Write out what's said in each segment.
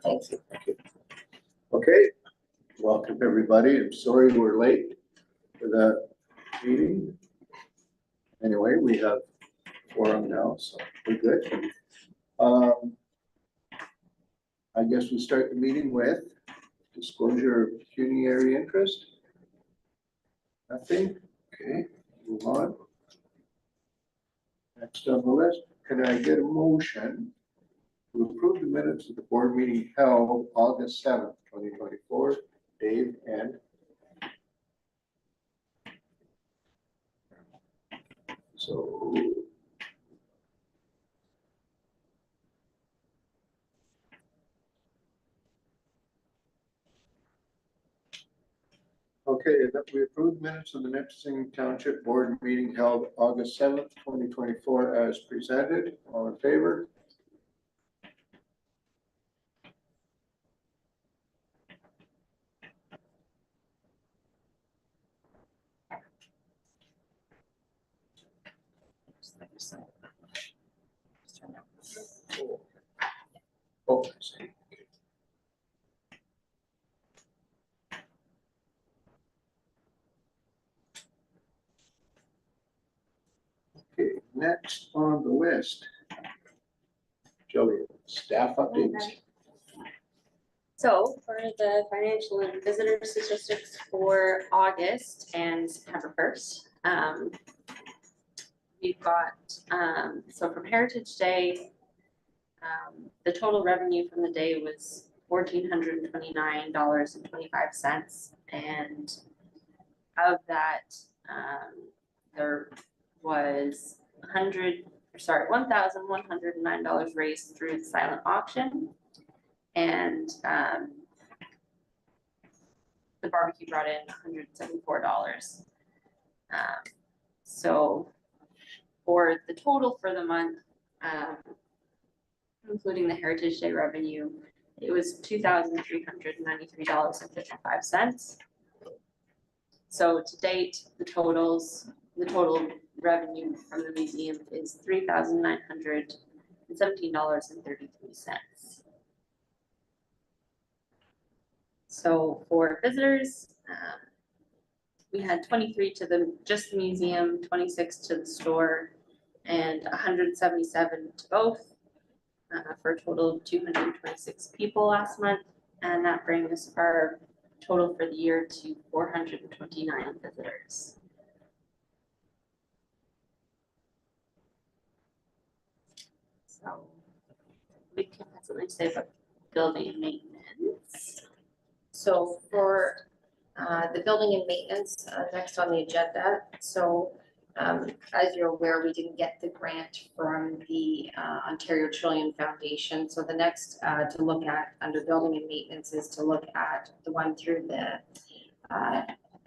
Thank you. Thank you. Okay, welcome everybody. I'm sorry we're late for the meeting. Anyway, we have forum now, so we're good. I guess we start the meeting with disclosure of pecuniary interest. Nothing. Okay, move on. Next on the list, can I get a motion to approve the minutes of the board meeting held August 7th, 2024? Dave and so okay, that we approved minutes of the Nipissing Township Board meeting held August 7th, 2024 as presented. All in favor? Oh, I see. Okay, next on the list, Joey, staff updates. Okay. So for the financial and visitor statistics for August and September 1st, we've got, so from Heritage Day, the total revenue from the day was $1,429.25. And of that, there was $1,109 raised through the silent auction. And the barbecue brought in $174. So for the total for the month, including the Heritage Day revenue, it was $2,393.55. So to date, the total revenue from the museum is $3,917.33. So for visitors, we had 23 to just the museum, 26 to the store, and 177 to both, for a total of 226 people last month. And that brings our total for the year to 429 visitors. So we can have something to say about building and maintenance. So for the building and maintenance, next on the agenda. So as you're aware, we didn't get the grant from the Ontario Trillium Foundation. So the next to look at under building and maintenance is to look at the one through the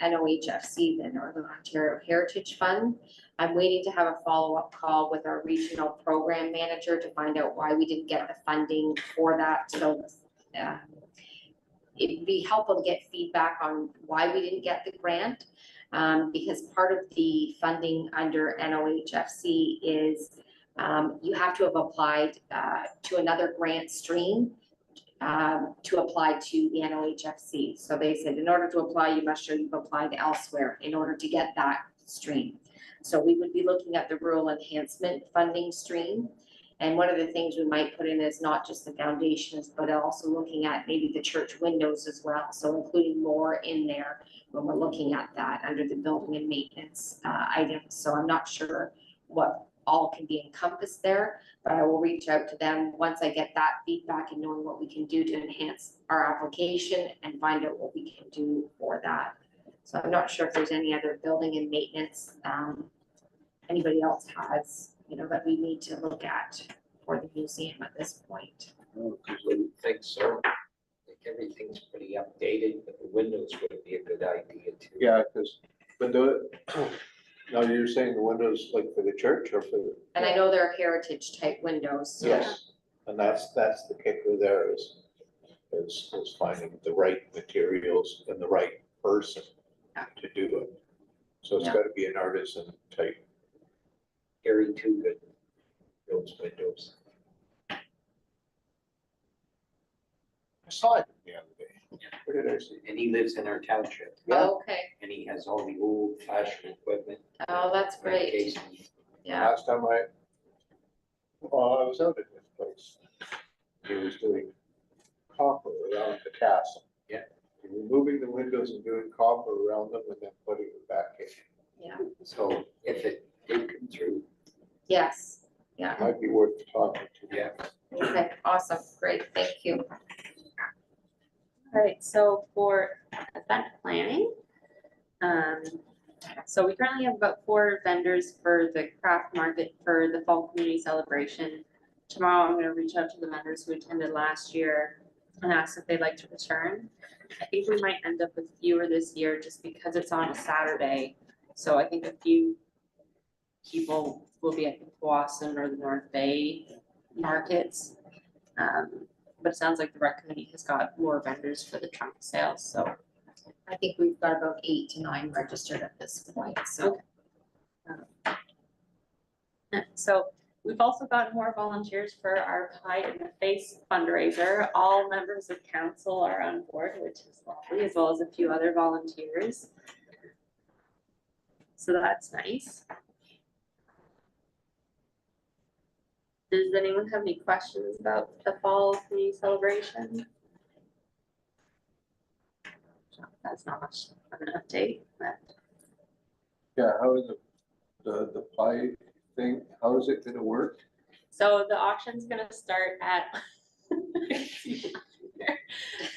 NOHFC, the Northern Ontario Heritage Fund. I'm waiting to have a follow-up call with our regional program manager to find out why we didn't get the funding for that. So it'd be helpful to get feedback on why we didn't get the grant, because part of the funding under NOHFC is you have to have applied to another grant stream to apply to the NOHFC. So they said in order to apply, you must show you've applied elsewhere in order to get that stream. So we would be looking at the rural enhancement funding stream. And one of the things we might put in is not just the foundations, but also looking at maybe the church windows as well. So including more in there when we're looking at that under the building and maintenance items. So I'm not sure what all can be encompassed there, but I will reach out to them once I get that feedback and knowing what we can do to enhance our application and find out what we can do for that. So I'm not sure if there's any other building and maintenance anybody else has, that we need to look at for the museum at this point. I don't think so. I think everything's pretty updated, but the windows would be a good idea too. Yeah, because now you're saying the windows like for the church or for the? And I know they're heritage type windows. So. Yes, and that's the kicker there is finding the right materials and the right person to do it. So it's got to be an artisan type. Gary Toogood, those windows. I saw it the other day. Where did I see? And he lives in our township, Yeah. Okay, and he has all the old fashioned equipment. oh, that's in great, case yeah, Last time I was out at this place, he was doing copper around the castle. Yeah. Removing the windows and doing copper around them and then putting it back in. yeah, So if it did come through, yes, yeah, Might be worth talking to. yeah. okay, awesome, great, thank you. All right, so for event planning, so we currently have about 4 vendors for the craft market for the fall community celebration. Tomorrow, I'm gonna reach out to the vendors who attended last year and ask if they'd like to return. I think we might end up with fewer this year just because it's on a Saturday. So I think a few people will be at the Boston or the North Bay markets. But it sounds like the rec committee has got more vendors for the trunk sales, so. I think we've got about 8 to 9 registered at this point, so. So we've also got more volunteers for our Pie in the Face fundraiser. All members of council are on board, which is lovely, as well as a few other volunteers. So that's nice. Does anyone have any questions about the fall community celebration? That's not much of an update, but Yeah, how is the pie thing, how is it gonna work? so the auction's gonna start at.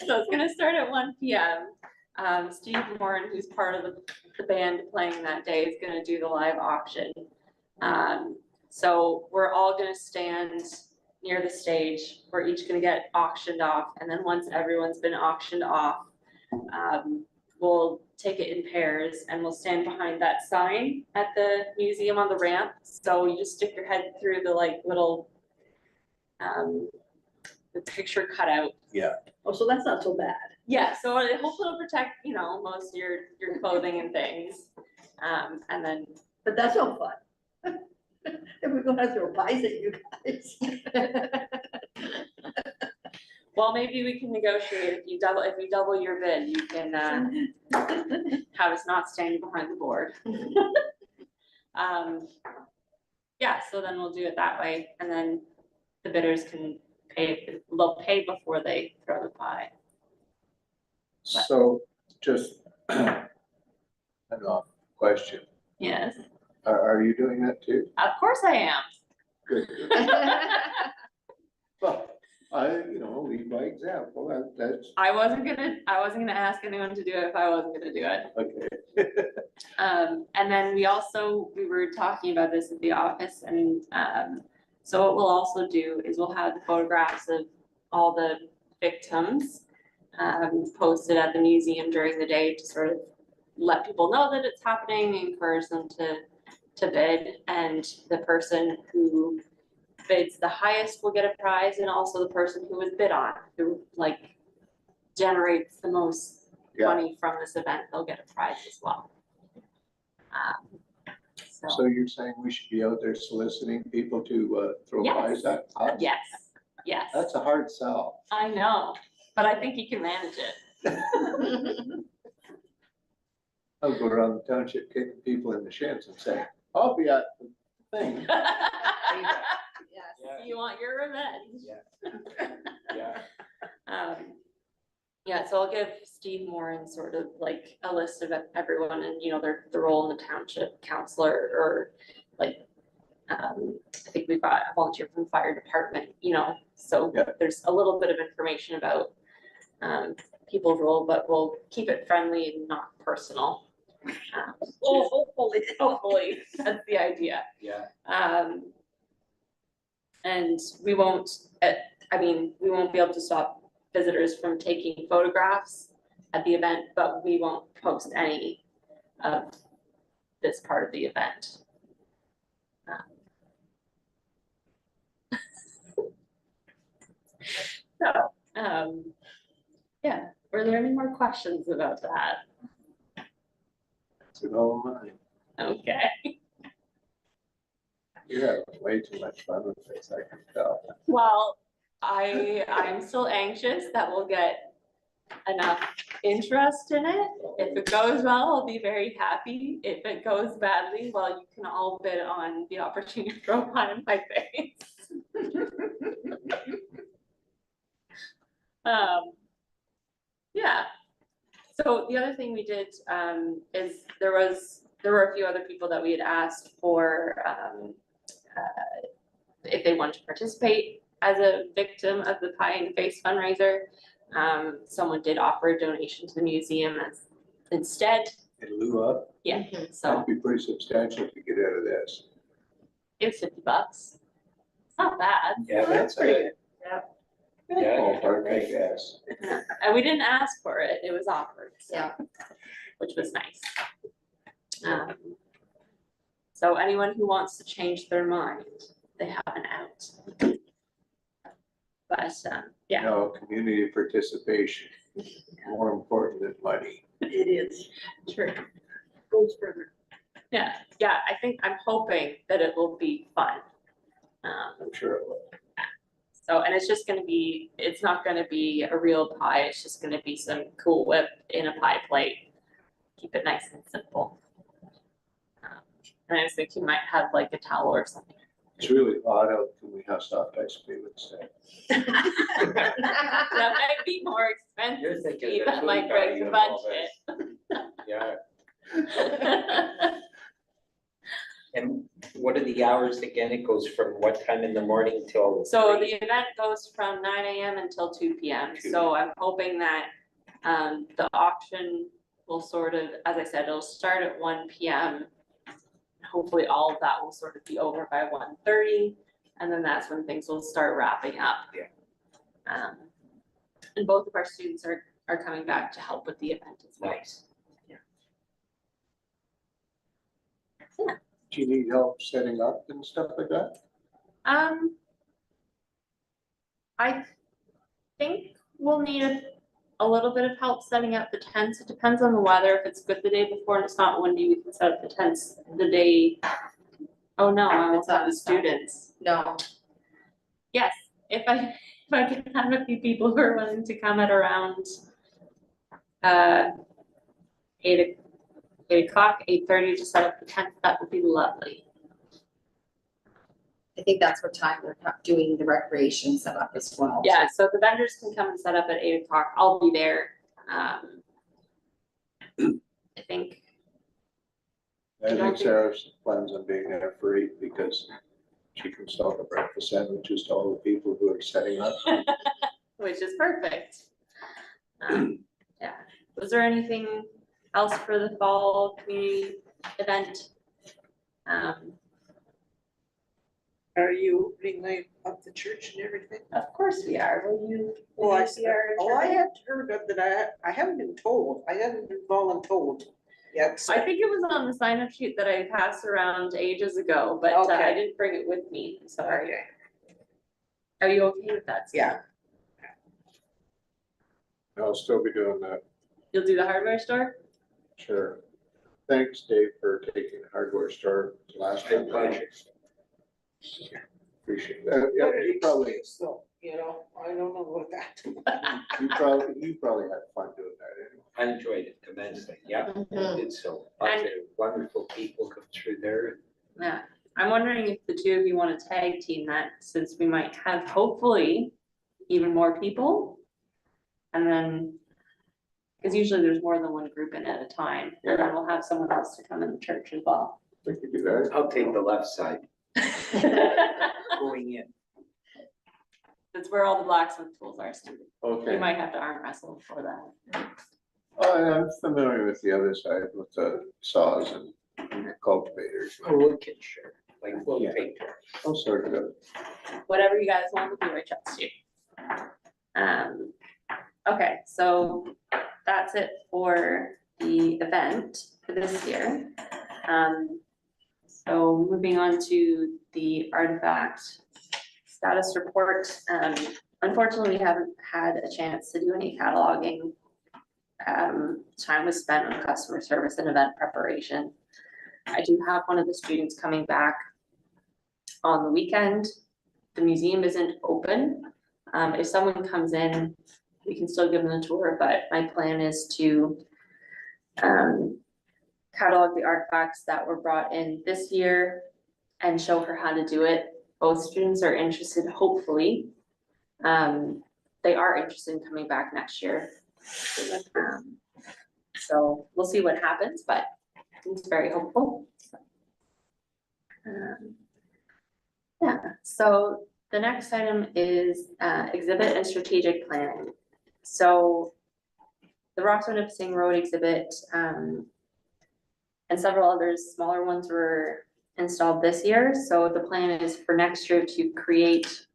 So it's gonna start at 1 p.m. Steve Warren, who's part of the band playing that day, is gonna do the live auction. So we're all gonna stand near the stage. We're each gonna get auctioned off, and then once everyone's been auctioned off, we'll take it in pairs and we'll stand behind that sign at the museum on the ramp. So you just stick your head through the like little the picture cutout. Yeah. Oh, so that's not so bad. Yeah, so hopefully it'll protect, you know, most of your clothing and things. And then, But that's no fun. If we're gonna throw pies at you guys. well, maybe we can negotiate if you double your bid, you can have us not standing behind the board. Yeah, so then we'll do it that way, and then the bidders can they'll pay before they throw the pie. So just an off question, Yes, are you doing that too? of course I am. Good. Well, lead by example, that's, I wasn't gonna ask anyone to do it if I wasn't gonna do it. okay. And then we were talking about this at the office, and so what we'll also do is we'll have the photographs of all the victims posted at the museum during the day to sort of let people know that it's happening, encourage them to bid, and the person who bids the highest will get a prize, and also the person who was bid on, who like generates the most Yeah. money from this event, they'll get a prize as well. So you're saying we should be out there soliciting people to throw Yes. pies at us? Yes, That's a hard sell. I know, but I think you can manage it. I'll go around the township kicking people in the shins and say, I'll be at the thing. Yes. You want your revenge. Yeah. Yeah, so I'll give Steve Moran sort of like a list of everyone and, you know, their role in the township, counselor, or like, I think we've got a volunteer from the fire department, you know, so Yeah. there's a little bit of information about people's role, but we'll keep it friendly and not personal. Hopefully, that's the idea. Yeah. And we won't we won't be able to stop visitors from taking photographs at the event, but we won't post any of this part of the event. Yeah, were there any more questions about that? To know mine. Okay, You're having way too much fun with this, I can tell. well, I'm still anxious that we'll get enough interest in it. If it goes well, I'll be very happy. If it goes badly, well, you can all bid on the opportunity to throw pie in my face. Yeah. So the other thing we did is there were a few other people that we had asked for if they want to participate as a victim of the Pie in the Face fundraiser. Someone did offer a donation to the museum instead. In lieu of, Yeah, so that'd be pretty substantial to get out of this. it was $50. It's not bad. Yeah, that's pretty good. Yeah. Yeah, Ballpark, I guess. And we didn't ask for it, it was offered, so, Yeah. which was nice. So anyone who wants to change their mind, they have an out. But, yeah, No, community participation, more important than money. It is, true. goes further. Yeah, I'm hoping that it will be fun. I'm sure it will. So, and it's not gonna be a real pie, it's just gonna be some Cool Whip in a pie plate. Keep it nice and simple. And I was thinking you might have like a towel or something. It's really hot out. Can we have soft ice cream instead? That might be more You're expensive, thinking Steve, the that might food break value the of all budget. Yeah, and what are the hours again? It goes from what time in the morning till? So 3? the event goes from 9 AM until 2 PM, so I'm hoping that the auction will sort of, as I said, it'll start at 1 PM. Hopefully all of that will sort of be over by 1:30, and then that's when things will start wrapping up. Yeah. And both of our students are coming back to help with the event as well. Nice. Do you need help setting up and stuff like that? I think we'll need a little bit of help setting up the tents. It depends on the weather. If it's good the day before and it's not windy, we can set up the tents the day. Oh no, I It's will have on the the side. students. No, Yes, if I can have a few people who are willing to come at around 8:30 to set up the tent, that would be lovely. I think that's what time we're doing the recreation setup as well. Yeah, so the vendors can come and set up at 8 o'clock. I'll be there. I think, I don't think think- Sarah plans on being there for 8 because she can sell the breakfast sandwiches to all the people who are setting up. which is perfect. Yeah, was there anything else for the fall community event? Are you opening up the church and everything? Of course we are. Will you? Well, will you be our I attorney? had heard of that, I haven't been told, I haven't been voluntold yet. so- I think it was on the sign up sheet that I passed around ages ago, but I Okay. didn't bring it with me, I'm sorry. Okay, Are you okay with that? Steve? yeah, I'll still be doing that, You'll do the hardware store? sure. Thanks, Dave, for taking the hardware store last My time. pleasure. Appreciate that. Yeah, you probably, so, you know, I don't know about that. you probably had fun doing that anyway. I enjoyed it immensely, yeah, I Mhm. did so. Lots of wonderful people come through there. Yeah, I'm wondering if the two of you want to tag team that, since we might have hopefully even more people. And then, because usually there's more than one group in at a time, and then we'll have someone else to come in the church as well. We could do that. I'll take the left side going in. That's where all the blacksmith tools are, Steve. We Okay. might have to arm wrestle before that. Oh, and I'm familiar with the other side with the saws and cultivators. A wood can sure, like we'll Yeah. take turns. I'll sort it out. Whatever you guys want to do, I trust you. Okay, so that's it for the event for this year. So moving on to the artifact status report. Unfortunately, we haven't had a chance to do any cataloging. Time was spent on customer service and event preparation. I do have one of the students coming back on the weekend. The museum isn't open, If someone comes in, we can still give them a tour, but my plan is to catalog the artifacts that were brought in this year and show her how to do it. Both students are interested, hopefully. They are interested in coming back next year. So we'll see what happens, but it's very hopeful. Yeah, so the next item is exhibit and strategic planning. So the Township of Nipissing Road exhibit and several others, smaller ones were installed this year. So the plan is for next year to create,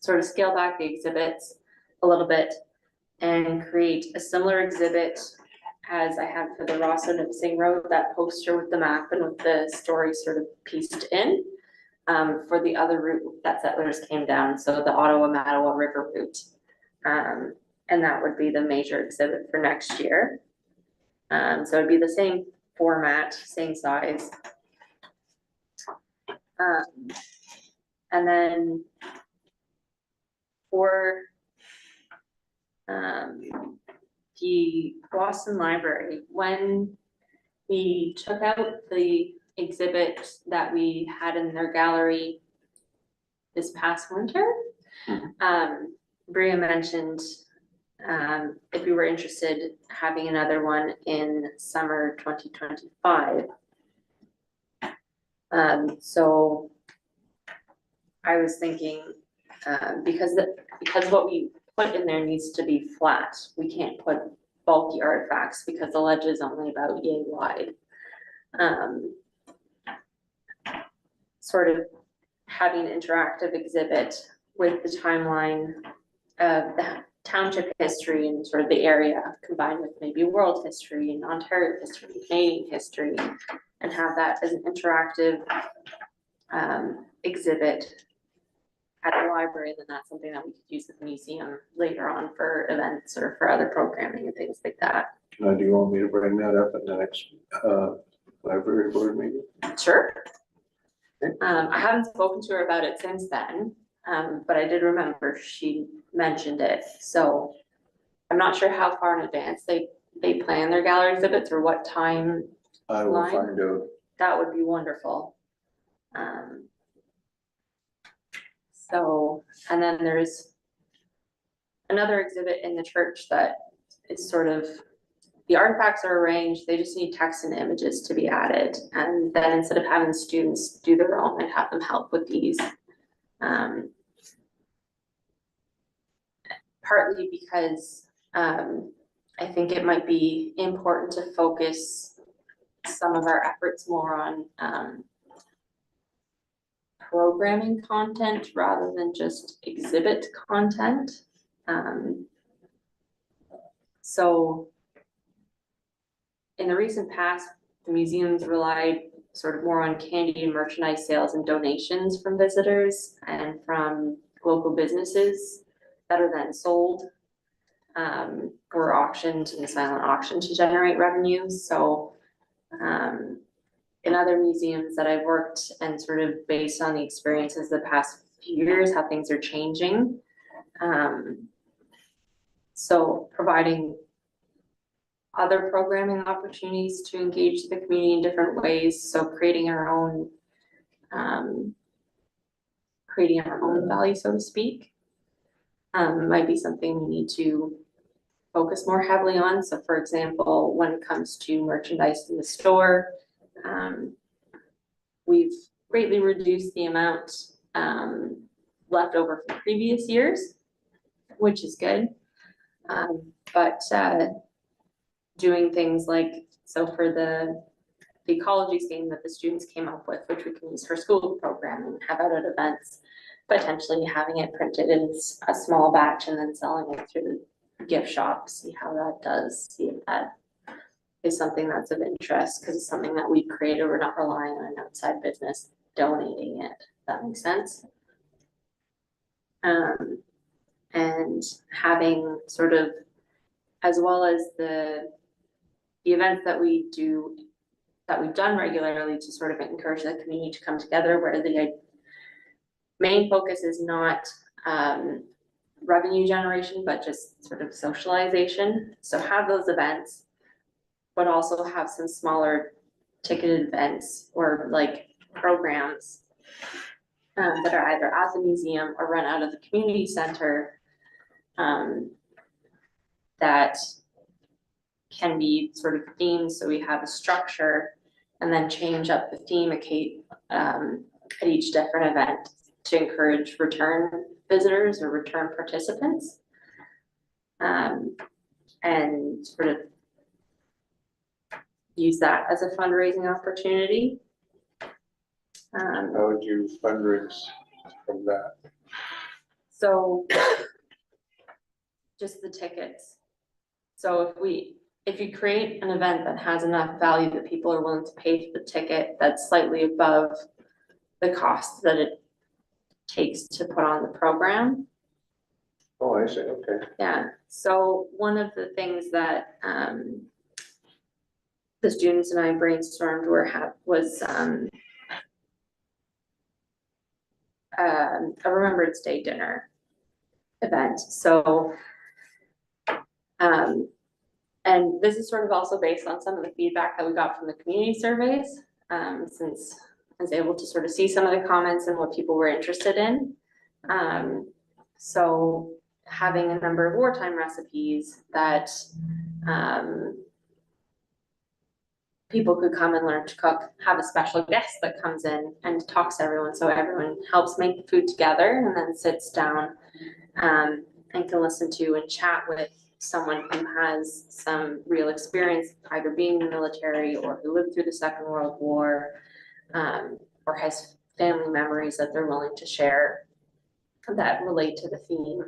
sort of scale back the exhibits a little bit and create a similar exhibit as I had for the Rosso Nipissing Road, that poster with the map and with the story sort of pieced in. For the other route that settlers came down, so the Ottawa-Mattawa River route. And that would be the major exhibit for next year. So it'd be the same format, same size. And then for the Boston Library, when we took out the exhibit that we had in their gallery this past winter, Bria mentioned if we were interested having another one in summer 2025. So I was thinking because what we put in there needs to be flat. We can't put bulky artifacts because the ledge is only about yay wide. Sort of having an interactive exhibit with the timeline of the township history and sort of the area combined with maybe world history and Ontario history, Canadian history, and have that as an interactive exhibit at the library. Then that's something that we could use at the museum later on for events or for other programming and things like that. Now, do you want me to bring that up at the next library board meeting? Sure. I haven't spoken to her about it since then, but I did remember she mentioned it. So I'm not sure how far in advance they plan their gallery exhibits or what time. I will find out. That would be wonderful. So, and then there's another exhibit in the church that is sort of, the artifacts are arranged, they just need text and images to be added. And then instead of having students do their own, I'd have them help with these. Partly because I think it might be important to focus some of our efforts more on programming content rather than just exhibit content. So in the recent past, the museums relied sort of more on candy and merchandise sales and donations from visitors and from local businesses that are then sold or auctioned in a silent auction to generate revenue. So in other museums that I've worked and sort of based on the experiences the past few years, how things are changing. So providing other programming opportunities to engage the community in different ways. So creating our own value, so to speak, might be something we need to focus more heavily on. So for example, when it comes to merchandise in the store, we've greatly reduced the amount left over from previous years, which is good. But doing things like, so for the ecology scheme that the students came up with, which we can use for school programming, have out at events, potentially having it printed in a small batch and then selling it through the gift shop, see how that does, see if that is something that's of interest, because it's something that we created. We're not relying on an outside business donating it, if that makes sense. And having sort of, as well as the events that we do, that we've done regularly to sort of encourage the community to come together, where the main focus is not revenue generation, but just sort of socialization. So have those events, but also have some smaller ticketed events or like programs that are either at the museum or run out of the community center that can be sort of themed, so we have a structure and then change up the theme at each different event to encourage return visitors or return participants. And sort of use that as a fundraising opportunity. How would you fundraise from that? So just the tickets. So if you create an event that has enough value that people are willing to pay for the ticket, that's slightly above the cost that it takes to put on the program. Oh, I see, okay. Yeah, so one of the things that the students and I brainstormed was a Remembrance Day dinner event. So and this is sort of also based on some of the feedback that we got from the community surveys, since I was able to sort of see some of the comments and what people were interested in. So having a number of wartime recipes that people could come and learn to cook, have a special guest that comes in and talks to everyone, so everyone helps make the food together and then sits down and can listen to and chat with someone who has some real experience, either being in the military or who lived through the Second World War, or has family memories that they're willing to share that relate to the theme.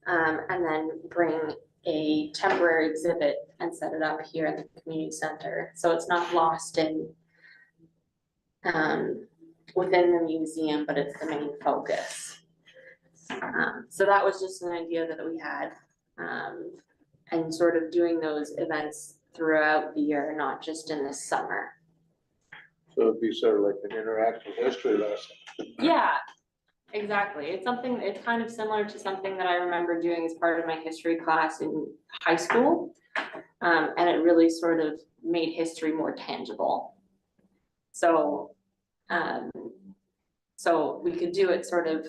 And then bring a temporary exhibit and set it up here in the community center, so it's not lost in within the museum, but it's the main focus. So that was just an idea that we had, and sort of doing those events throughout the year, not just in the summer. So it'd be sort of like an interactive history lesson. Yeah, exactly. It's kind of similar to something that I remember doing as part of my history class in high school. And it really sort of made history more tangible. So, so we could do it sort of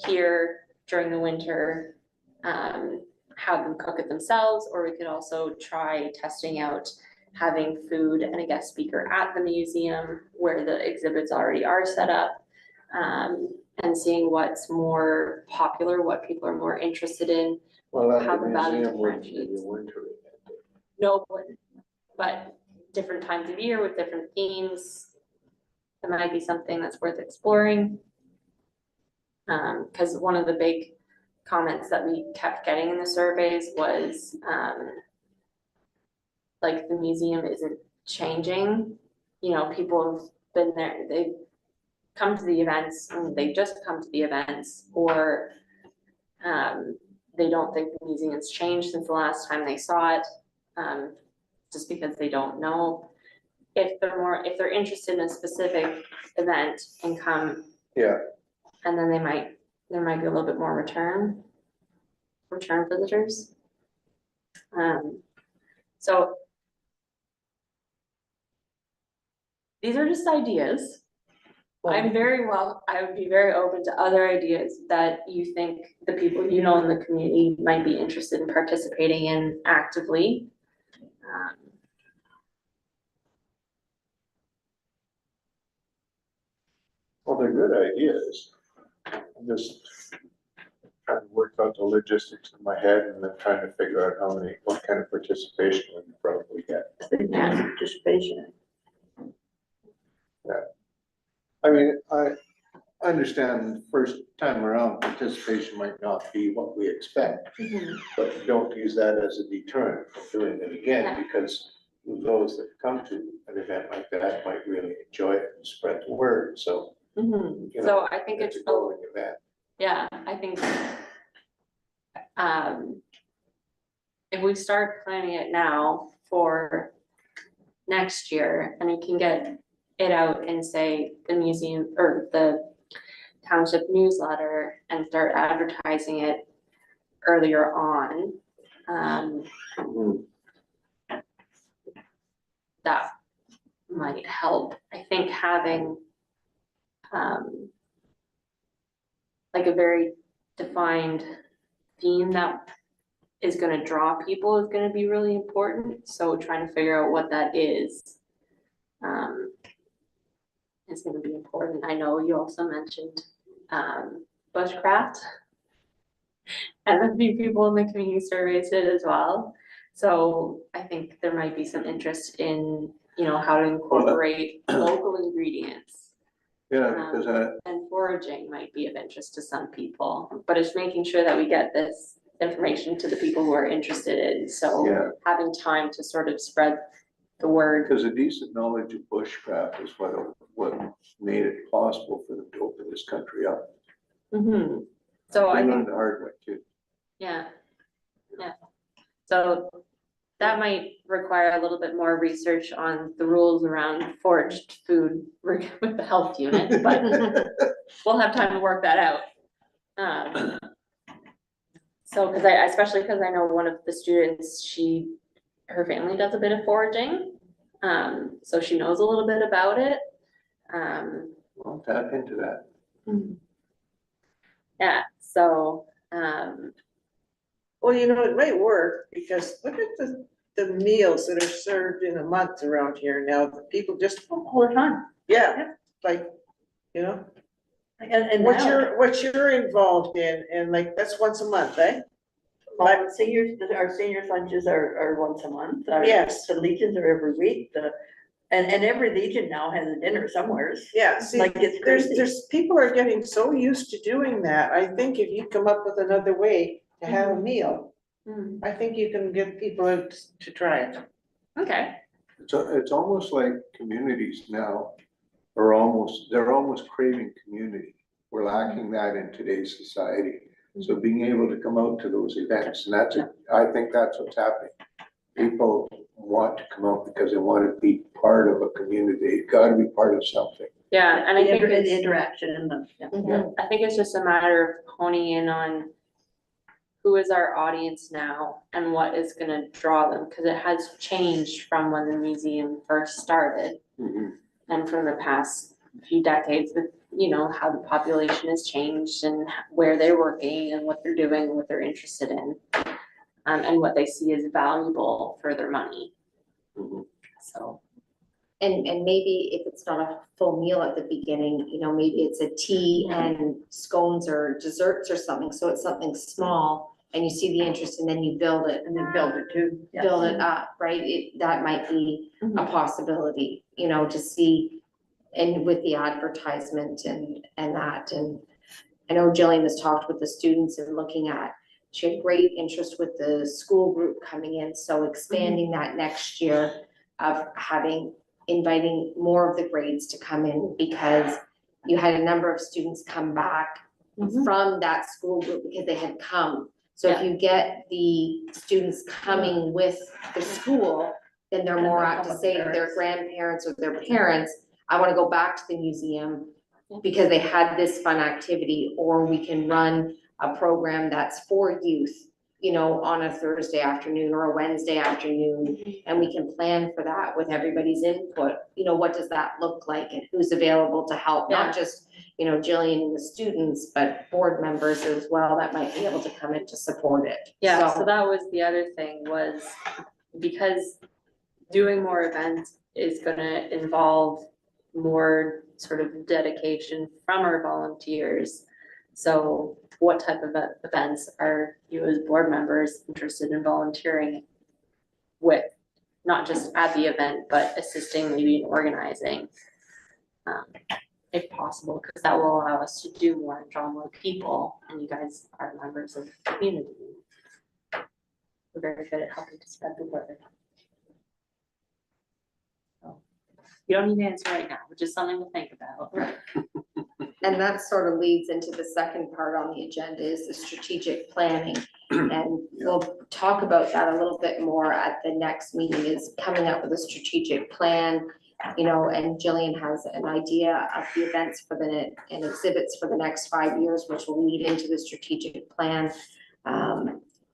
here during the winter, have them cook it themselves, or we could also try testing out having food and a guest speaker at the museum where the exhibits already are set up, and seeing what's more popular, what people are more interested in. Well, How at the the value museum wouldn't be differentiates. a winter event. No, but different times of year with different themes, it might be something that's worth exploring. Because one of the big comments that we kept getting in the surveys was, like, the museum isn't changing. You know, people have been there, they've come to the events, and they just come to the events, or they don't think the museum's changed since the last time they saw it, just because they don't know. If they're interested in a specific event and come, Yeah, and then there might be a little bit more return visitors. So these are just ideas. I would be very open to other ideas that you think the people you know in the community might be interested in participating in actively. well, they're good ideas. I'm just trying to work out the logistics in my head and then trying to figure out what kind of participation we can probably get. Yeah. Participation. I mean, I understand the first time around participation might not be what we expect, but don't use that as a deterrent from doing it again, Yeah. because those that come to an event like that might really enjoy it and spread the word, so. You know, So I think it's it's, a growing event. yeah, I think if we start planning it now for next year, and we can get it out in, say, the museum or the township newsletter and start advertising it earlier on. That might help. I think having like a very defined theme that is gonna draw people is gonna be really important. So trying to figure out what that is gonna be important. I know you also mentioned bushcraft. And a few people in the community surveys did as well. So I think there might be some interest in, you know, how to incorporate local ingredients. Yeah, because And foraging might be of interest to some people, but it's making sure that we get this information to the people who are interested in, so yeah, having time to sort of spread the word. because a decent knowledge of bushcraft is what made it possible for them to open this country up. So I They think, learned the hard way too. yeah, so that might require a little bit more research on the rules around foraged food with the health unit, but we'll have time to work that out. So, especially because I know one of the students, her family does a bit of foraging, so she knows a little bit about it. Well, tap into that. Yeah, so, Well, you know, it might work, because look at the meals that are served in a month around here now, the people just, all the time. yeah, like, you know. And What now, you're involved in, and like, that's once a month, eh? all the seniors, our seniors lunches are once a month. Yes. The legions are every week, and every legion now has a dinner somewheres. Yeah, see, Like, it's crazy. there's, people are getting so used to doing that. I think if you come up with another way to have a meal, I think you can get people to try it. okay, It's almost like communities now they're almost craving community. We're lacking that in today's society. So being able to come out to those events, and I think that's what's happening. People want to come out because they want to be part of a community. They've got to be part of something. yeah, and I think The it's, interaction and the, I think it's just a matter of honing in on who is our audience now and what is gonna draw them, because it has changed from when the museum first started. And from the past few decades, with, you know, how the population has changed and where they're working and what they're doing and what they're interested in. And what they see as valuable for their money. So, And maybe if it's not a full meal at the beginning, you know, maybe it's a tea and scones or desserts or something, so it's something small and you see the interest and then you build it. and then build it too. Yeah. Build it up, right? That might be a possibility, you know, to see, and with the advertisement and that, and I know Jillian has talked with the students and looking at, she had great interest with the school group coming in, so expanding that next year of inviting more of the grades to come in, because you had a number of students come back from that school group because they had come. So if you get the students coming with the school, then they're more apt to say to their grandparents or their parents, I wanna go back to the museum because they had this fun activity, or we can run a program that's for youth, you know, on a Thursday afternoon or a Wednesday afternoon, and we can plan for that with everybody's input. You know, what does that look like and who's available to help, not just, you know, Jillian and the students, but board members as well that might be able to come in to support it. yeah, so that was the other thing, was because doing more events is gonna involve more sort of dedication from our volunteers. So what type of events are you as board members interested in volunteering with? Not just at the event, but assisting maybe in organizing, if possible, because that will allow us to do more and draw more people, and you guys are members of the community. We're very good at helping to spread the word. You don't need to answer right now, which is something to think about. And that sort of leads into the second part on the agenda, is the strategic planning. And we'll talk about that a little bit more at the next meeting, is coming up with a strategic plan. You know, and Jillian has an idea of the events and exhibits for the next 5 years, which will lead into the strategic plan.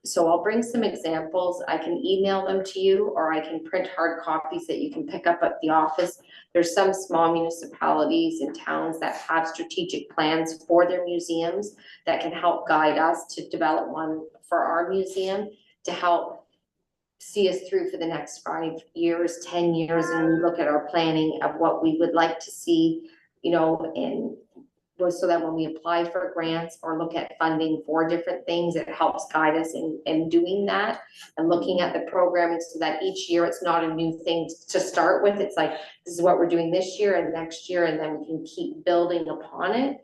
So I'll bring some examples. I can email them to you, or I can print hard copies that you can pick up at the office. There's some small municipalities and towns that have strategic plans for their museums that can help guide us to develop one for our museum to help see us through for the next 5 years, 10 years, and look at our planning of what we would like to see, you know, so that when we apply for grants or look at funding for different things, it helps guide us in doing that and looking at the programming so that each year it's not a new thing to start with. It's like, this is what we're doing this year and next year, and then we can keep building upon it.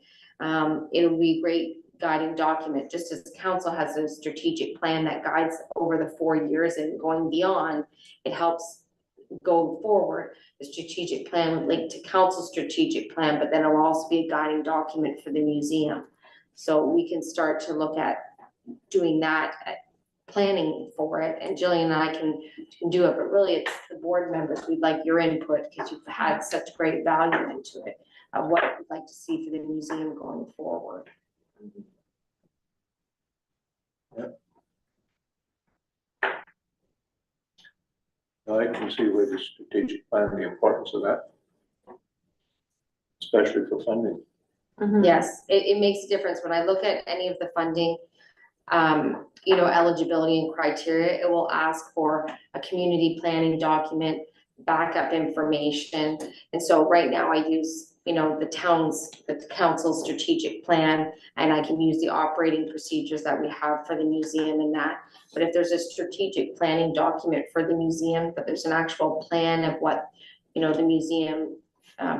It'll be a great guiding document, just as council has a strategic plan that guides over the 4 years and going beyond, it helps go forward. The strategic plan would link to council strategic plan, but then it'll also be a guiding document for the museum. So we can start to look at doing that, planning for it, and Jillian and I can do it, but really it's the board members. We'd like your input because you've had such great value into it of what you'd like to see for the museum going forward. Yep. I can see where the strategic plan, the importance of that, especially for funding. Yes, it makes a difference. When I look at any of the funding, you know, eligibility and criteria, it will ask for a community planning document, backup information. And so right now I use, you know, the council's strategic plan, and I can use the operating procedures that we have for the museum and that. But if there's a strategic planning document for the museum, but there's an actual plan of what, you know, the museum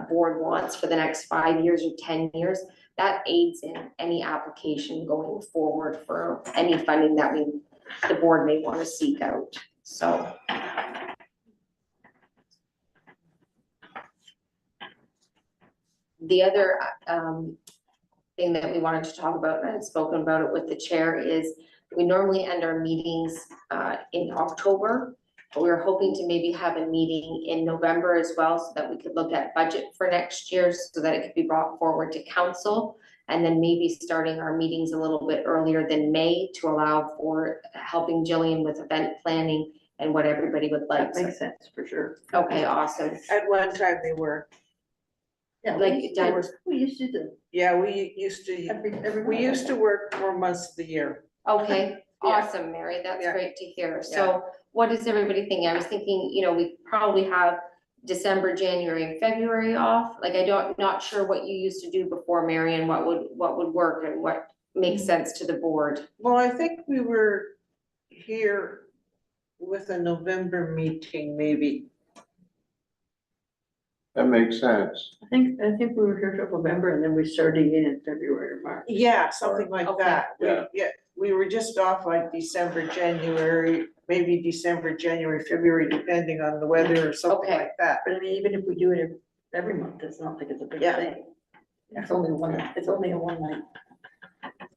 board wants for the next 5 years or 10 years, that aids in any application going forward for any funding that the board may want to seek out. So. The other thing that we wanted to talk about, and I've spoken about it with the chair, is we normally end our meetings in October, but we were hoping to maybe have a meeting in November as well, so that we could look at budget for next year, so that it could be brought forward to council, and then maybe starting our meetings a little bit earlier than May to allow for helping Jillian with event planning and what everybody would like. That makes sense, for sure. Okay, awesome. At one time they were, Yeah, Like, we used to do yeah, we used to, every. we used to work 4 months of the year. Okay, Yeah. awesome, Mary, that's Yeah. great to hear. So what is everybody thinking? I was thinking, you know, we probably have December, January, and February off. Like, not sure what you used to do before, Mary, and what would work and what makes sense to the board. Well, I think we were here with a November meeting, maybe. That makes sense. I think we were here till November, and then we started again in February or March. Yeah, something like Okay. that. Yeah. Yeah, we were just off like December, January, maybe December, January, February, depending on the weather or something Okay. like that. But I mean, even if we do it every month, it's not like it's a big Yeah. thing. It's only a one night.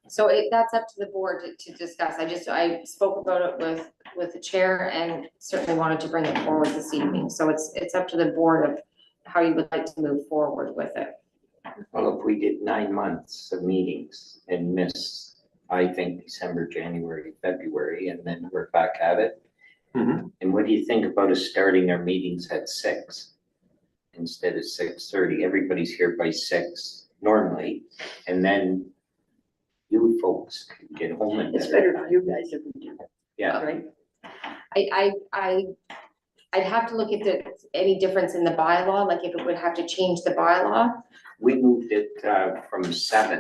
So that's up to the board to discuss. I spoke about it with the chair and certainly wanted to bring it forward this evening. So it's up to the board of how you would like to move forward with it. Well, if we did 9 months of meetings and miss, I think, December, January, February, and then we're back at it. Mhm. And what do you think about us starting our meetings at 6 instead of 6:30? Everybody's here by 6 normally, and then you folks can get home and. It's better for you guys if we do that. Yeah, Right? I'd have to look if there's any difference in the bylaw, like if it would have to change the bylaw. we moved it from 7,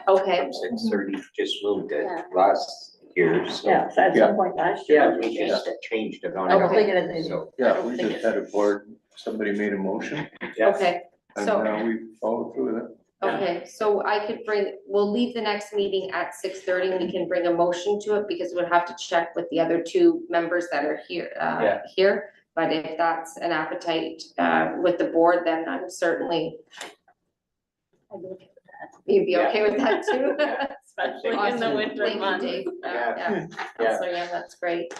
Okay, from 6:30, just moved it Yeah. last year, so. Yeah, so at Yeah. some point last year. Yeah, we just changed it on. I don't Okay. think it is. So, Yeah, we just had a board, somebody made a motion, yeah. okay, and so. we followed through with it. Okay, so we'll leave the next meeting at 6:30, and we can bring a motion to it, because we'll have to check with the other 2 members that are here, Yeah. here. But if that's an appetite, with the board, then I'm certainly. You'd be Yeah. okay with that too? Especially in the Awesome. winter Thank you, months. Dave. Yeah. Yeah, so yeah, that's great.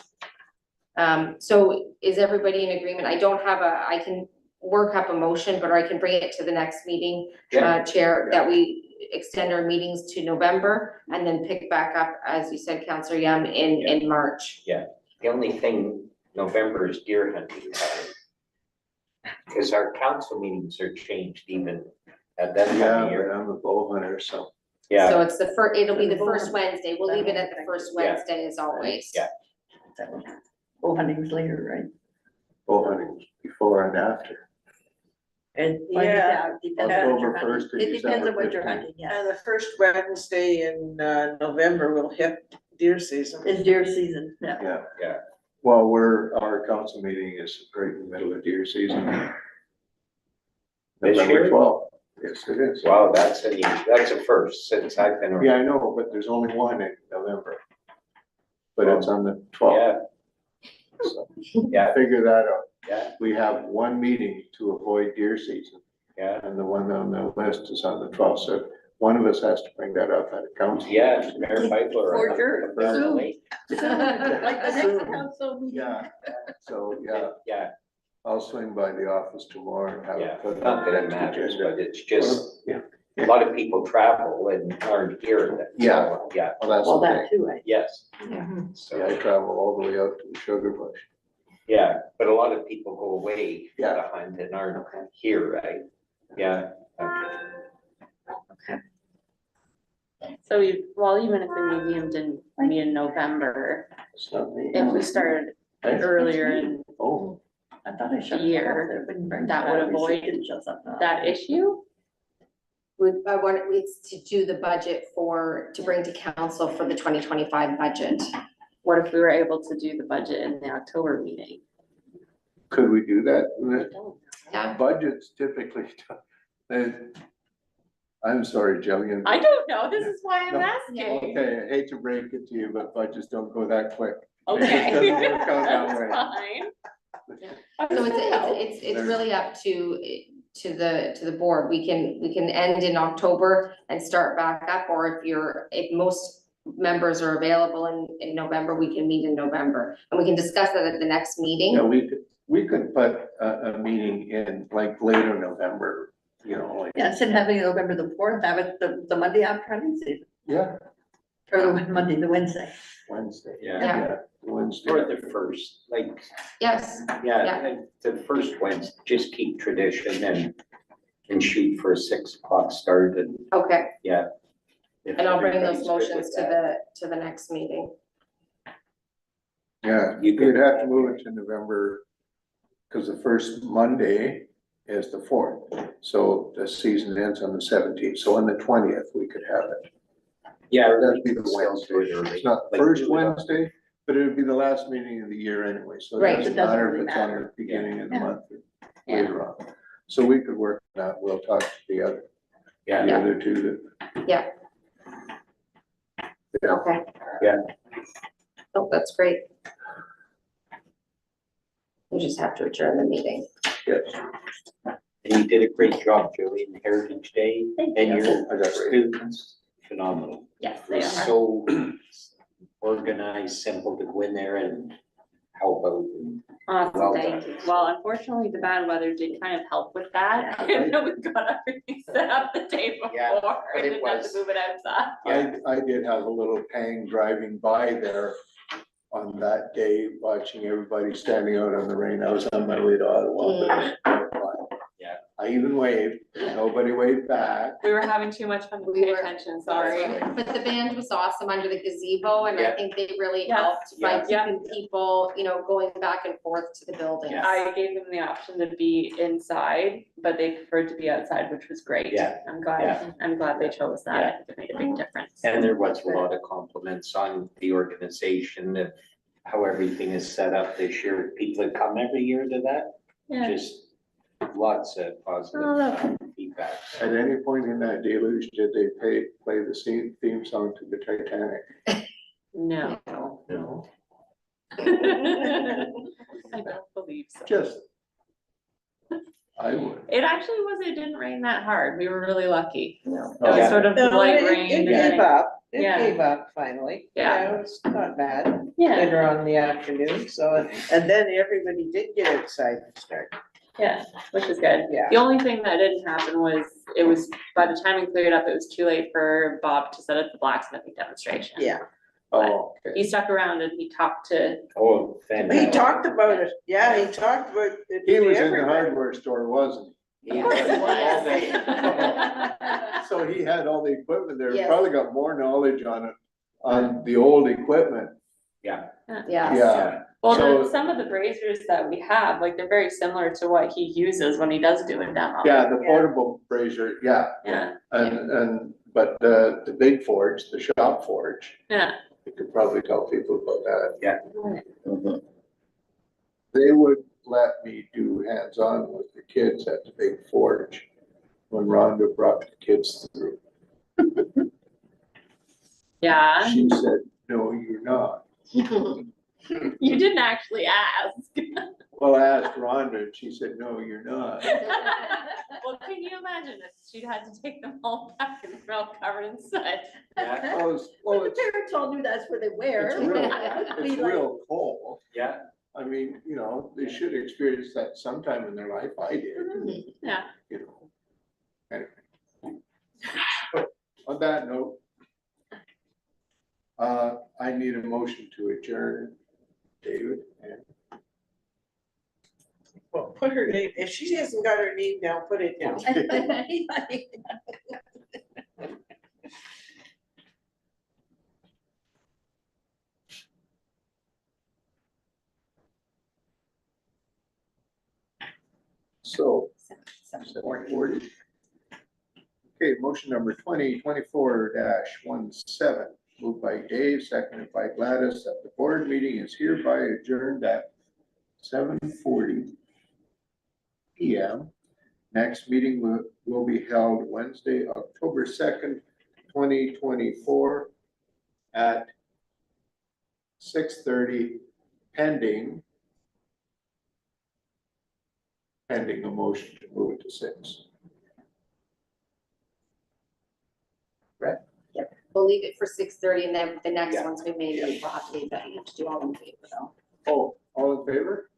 So is everybody in agreement? I can work up a motion, but I can bring it to the next meeting, Yeah. Chair, that we extend our meetings to November and then pick back up, as you said, Councillor Yum, in March. The only thing, November is deer hunting time. Because our council meetings are changed even at that time Yeah, of year. but I'm a bow hunter, so. Yeah, So it's it'll be the first Wednesday. We'll leave it at the first Wednesday as always. Yeah. Bow hunting's later, right? Bow hunting before and after. And, Yeah. depends on what you're October 1st hunting. to It depends on what you're December 15th. hunting, yeah. And the first Wednesday in November will hit deer season. It's deer season, yeah. Yeah. Yeah. Well, our council meeting is right in the middle of deer season. This November year? 12th. Yes, it is. wow, that's a first since I've been around. Yeah, I know, but there's only one in November. But it's on the 12th. Yeah, So yeah, figure that out. yeah, We have one meeting to avoid deer season, yeah, and the one on the list is on the 12th. So one of us has to bring that up at a council. yeah, Mayor Piper. For sure. Apparently. Like the Soon. next council meeting. Yeah, so, yeah, Yeah, I'll swing by the office tomorrow and have yeah, it put not on that the it next matters, agenda. but it's just, Yeah. a lot of people travel and aren't here. Yeah. Yeah, Well, that's Well, okay. that too, right? yes, Yeah, I so, travel all the way out to the Sugar Bush. yeah, but a lot of people go away for Yeah. the hunt and aren't here, right? Yeah. So even if the museum didn't meet in November, It's not me. if we started earlier in Oh, I thought I shut it Year, off. It wouldn't bring that it would up. avoid It didn't shut something off. that issue, I want it's to do the budget to bring to council for the 2025 budget. what if we were able to do the budget in the October meeting? could we do that? Yeah. Budgets typically, I'm sorry, Jillian. I don't know, this is why I'm No, asking. Okay, I hate to break it to you, but budgets don't go that quick. Okay. It doesn't work out that That's way. fine. So it's really up to the board. We can end in October and start back up, or if most members are available in November, we can meet in November. And we can discuss that at the next meeting. Yeah, we could put a meeting in like later November, you know, like, Yeah, instead of having it November the 4th, have it the Monday after hunting season, yeah, or the Monday, the Wednesday. Wednesday. Yeah. Wednesday. Or the first, like, Yes, yeah, the first Wednesday, just keep tradition and shoot for a 6 o'clock start and, okay. yeah. if And I'll bring those everybody's good motions with that. to the next meeting. Yeah, You you'd could- have to move it to November, because the first Monday is the 4th. So the season ends on the 17th, so on the 20th, we could have it. Yeah, That'd we be can the still do it Wednesday. early. It's not like first do it on- Wednesday, but it would be the last meeting of the year anyway, so Right, it doesn't it doesn't matter if really it's on matter. the beginning of the Yeah. month or Yeah. later on. So we could work that, we'll talk to the Yeah, other two that. Yeah. Okay. Yeah. Oh, that's great. We just have to adjourn the meeting. Yes. and you did a great job, Julie, in Heritage Day, Thank and you. your I got it. students, phenomenal. Yes, It they was are. so organized, simple to go in there and help out. and- Awesome, Well thank done. you. Well, unfortunately, the bad weather did kind of help with that. Yeah. And we got everything set up the day Yeah, before but and it didn't have was- to move it outside. Yeah. I did have a little pang driving by there on that day, watching everybody standing out on the rain. I was on my way to Ottawa. but it was terrifying. Yeah. I even waved, nobody waved back. We were having too much fun to We pay were- attention, sorry. But the band was awesome under the gazebo, and I Yeah. think they really Yes. helped by Yeah. keeping people, going back and forth to the building. Yeah. I gave them the option to be inside, but they preferred to be outside, which was great. Yeah. I'm glad they chose that. I think it made a big difference. And there was a lot of compliments on the organization of how everything is set up this year. People that come every year to that, Yeah. just lots of positive Oh, lovely. feedback. At any point in that deluge, did they play the theme song to the Titanic? No. No. I don't believe so. Just. I would. It actually it didn't rain that hard. We were really lucky. It was Yeah. sort of No, light it rain. gave and- up, it Yeah. gave up finally. Yeah. It was not bad Yeah, later on in the afternoon, so, and then everybody did get excited to start Yeah, which is good. Yeah. The only thing that didn't happen was, it was, by the time we cleared up, it was too late for Bob to set up the blacksmithing demonstration. Yeah, Oh, okay. He stuck around and he talked to, Oh, he fantastic. talked about it, yeah, he talked about it. He was in the everywhere. hardware store, wasn't he? Of course he was. So he had all the equipment there, Yes. probably got more knowledge on it, on the old equipment. Yeah. Yes. Yeah, well, So- some of the braziers that we have, like, they're very similar to what he uses when he does do a demo. yeah, the portable brazier, yeah, Yeah, but the big forge, the shop forge, yeah. you could probably tell people about that. Yeah. They would let me do hands-on with the kids at the big forge when Rhonda brought the kids through. Yeah, She said, no, you're not. you didn't actually ask. Well, I asked Rhonda and she said, no, you're not. Well, can you imagine if she'd had to take them all back and they're all covered in soot? Yeah. Well, Well, the it's parents all knew that's where they wear. it's real coal. Yeah. I mean, you know, they should experience that sometime in their life. I did, Yeah. you know. Anyway. But on that note, I need a motion to adjourn, David, and Well, put her name, if she hasn't got her name down, put it down. so. 7:40. Okay, motion number 2024-17, moved by Dave, seconded by Gladys, that the board meeting is hereby adjourned at 7:40 PM. Next meeting will be held Wednesday, October 2nd, 2024 at 6:30, pending a motion to move it to 6. We'll leave it for 6:30 and then the next Yeah. ones we may need to update that you have to do all in favor though. Oh, all in favor?